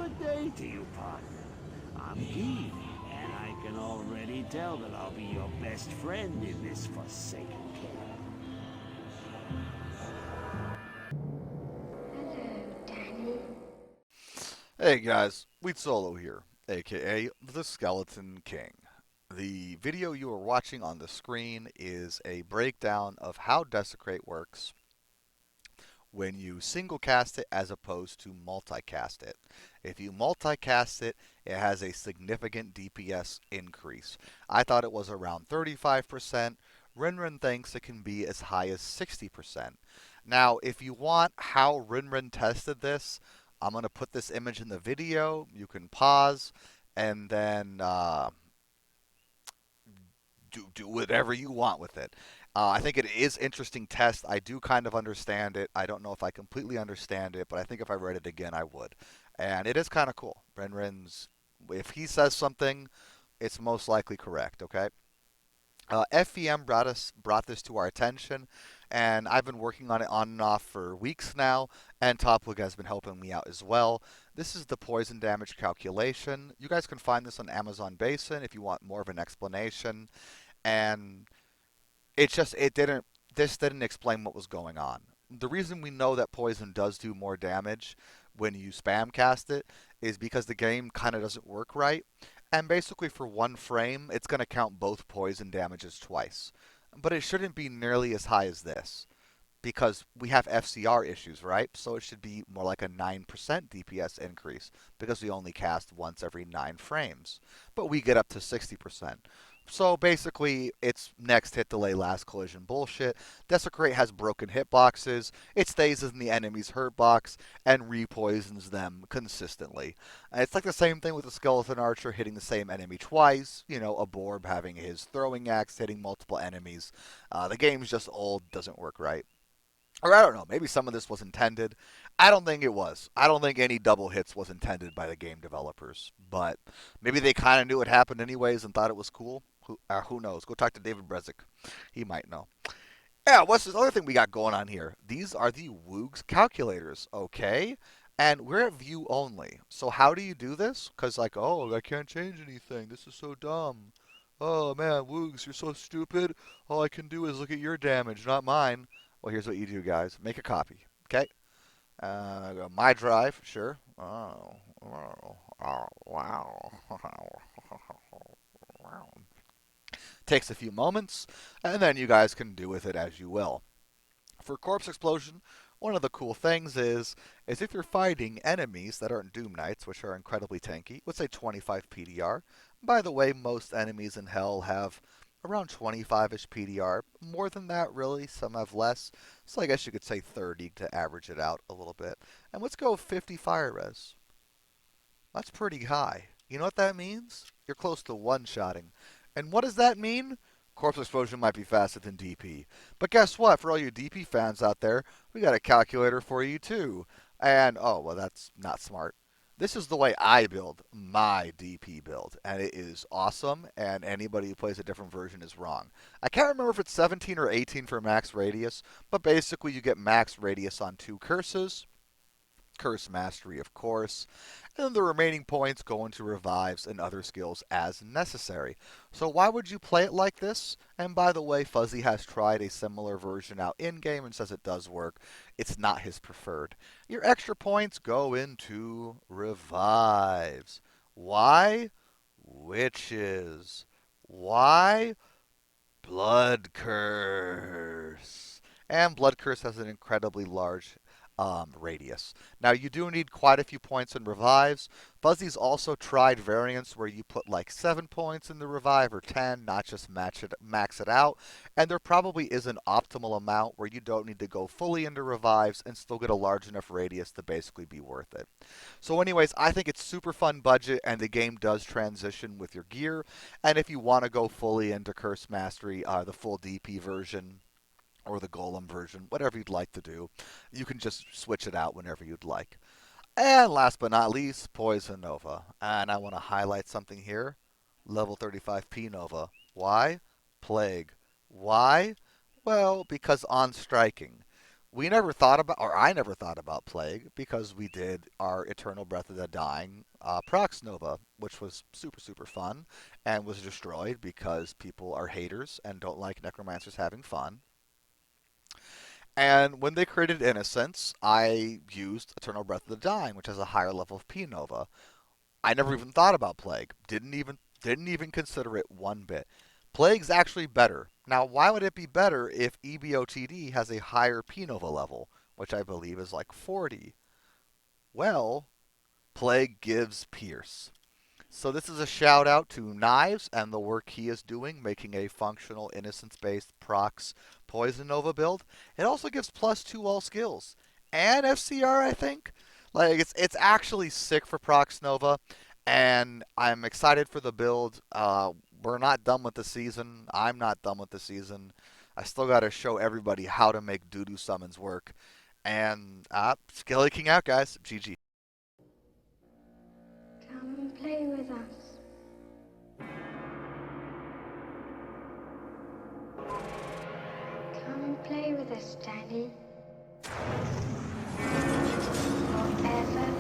Good day to you, partner. I'm keen, and I can already tell that I'll be your best friend in this forsaken camp. Hey guys, Wheat Solo here, aka the Skeleton King. The video you are watching on the screen is a breakdown of how Desecrate works when you single cast it as opposed to multicast it. If you multicast it, it has a significant DPS increase. I thought it was around 35%. Rinrin thinks it can be as high as 60%. Now, if you want how Rinrin tested this, I'm going to put this image in the video. You can pause and then do whatever you want with it. I think it is interesting test. I do kind of understand it. I don't know if I completely understand it, but I think if I read it again, I would. And it is kind of cool. Ren's, if he says something, it's most likely correct. Okay. FVM brought this to our attention, and I've been working on it on and off for weeks now. And Topwig has been helping me out as well. This is the poison damage calculation. You guys can find this on Amazon Basin if you want more of an explanation. And it didn't this didn't explain what was going on. The reason we know that poison does do more damage when you spam cast it is because the game kind of doesn't work right. And basically for one frame, it's going to count both poison damages twice. But it shouldn't be nearly as high as this because we have FCR issues, right? So it should be more like a 9% DPS increase because we only cast once every 9 frames. But we get up to 60%. So basically, it's next hit delay, last collision bullshit. Desecrate has broken hitboxes. It stays in the enemy's hurt box and repoisons them consistently. It's like the same thing with the Skeleton Archer hitting the same enemy twice. You know, a Borb having his throwing axe hitting multiple enemies. The game's just old, doesn't work right. Or I don't know, maybe some of this was intended. I don't think it was. I don't think any double hits was intended by the game developers. But maybe they kind of knew it happened anyways and thought it was cool. Who knows? Go talk to David Brezik. He might know. Yeah, what's this other thing we got going on here? These are the Woogs calculators, okay? And we're at view only. So how do you do this? Because, like, oh, I can't change anything. This is so dumb. Oh, man, Woogs, you're so stupid. All I can do is look at your damage, not mine. Well, here's what you do, guys. Make a copy, okay? My drive, sure. Wow. Wow. Takes a few moments, and then you guys can do with it as you will. For Corpse Explosion, one of the cool things is if you're fighting enemies that aren't Doom Knights, which are incredibly tanky, let's say 25 PDR. By the way, most enemies in Hell have around 25-ish PDR. More than that, really. Some have less. So I guess you could say 30 to average it out a little bit. And let's go 50 fire res. That's pretty high. You know what that means? You're close to one-shotting. And what does that mean? Corpse Explosion might be faster than DP. But guess what? For all you DP fans out there, we got a calculator for you too. And, oh, well, that's not smart. This is the way I build my DP build, and it is awesome, and anybody who plays a different version is wrong. I can't remember if it's 17 or 18 for max radius, but basically you get max radius on 2 curses, curse mastery, of course, and the remaining points go into revives and other skills as necessary. So why would you play it like this? And by the way, Fuzzy has tried a similar version out in-game and says it does work. It's not his preferred. Your extra points go into revives. Why? Witches. Why? Blood Curse. And Blood Curse has an incredibly large radius. Now, you do need quite a few points in revives. Fuzzy's also tried variants where you put like 7 points in the revive or 10, not just max it out. And there probably is an optimal amount where you don't need to go fully into revives and still get a large enough radius to basically be worth it. So, anyways, I think it's super fun budget, and the game does transition with your gear. And if you want to go fully into Curse Mastery, the full DP version, or the Golem version, whatever you'd like to do. You can just switch it out whenever you'd like. And last but not least, Poison Nova. And I want to highlight something here. Level 35p Nova. Why? Plague. Why? Well, because on striking, we never thought about, or I never thought about Plague because we did our Eternal Breath of the Dying Prox Nova, which was super, super fun and was destroyed because people are haters and don't like necromancers having fun. And when they created Innocence, I used Eternal Breath of the Dying, which has a higher level of P Nova. I never even thought about Plague. Didn't even consider it one bit. Plague's actually better. Now, why would it be better if EBOTD has a higher P Nova level, which I believe is like 40? Well, Plague gives Pierce. So this is a shout out to Knives and the work he is doing, making a functional innocence-based procs Poison Nova build. It also gives +2 all skills and FCR, I think. Like it's actually sick for Prox Nova, and I'm excited for the build. We're not done with the season. I'm not done with the season. I still got to show everybody how to make doo-doo summons work. And Skelly King out, guys. GG. Come and play with us. Come and play with us, Danny. Forever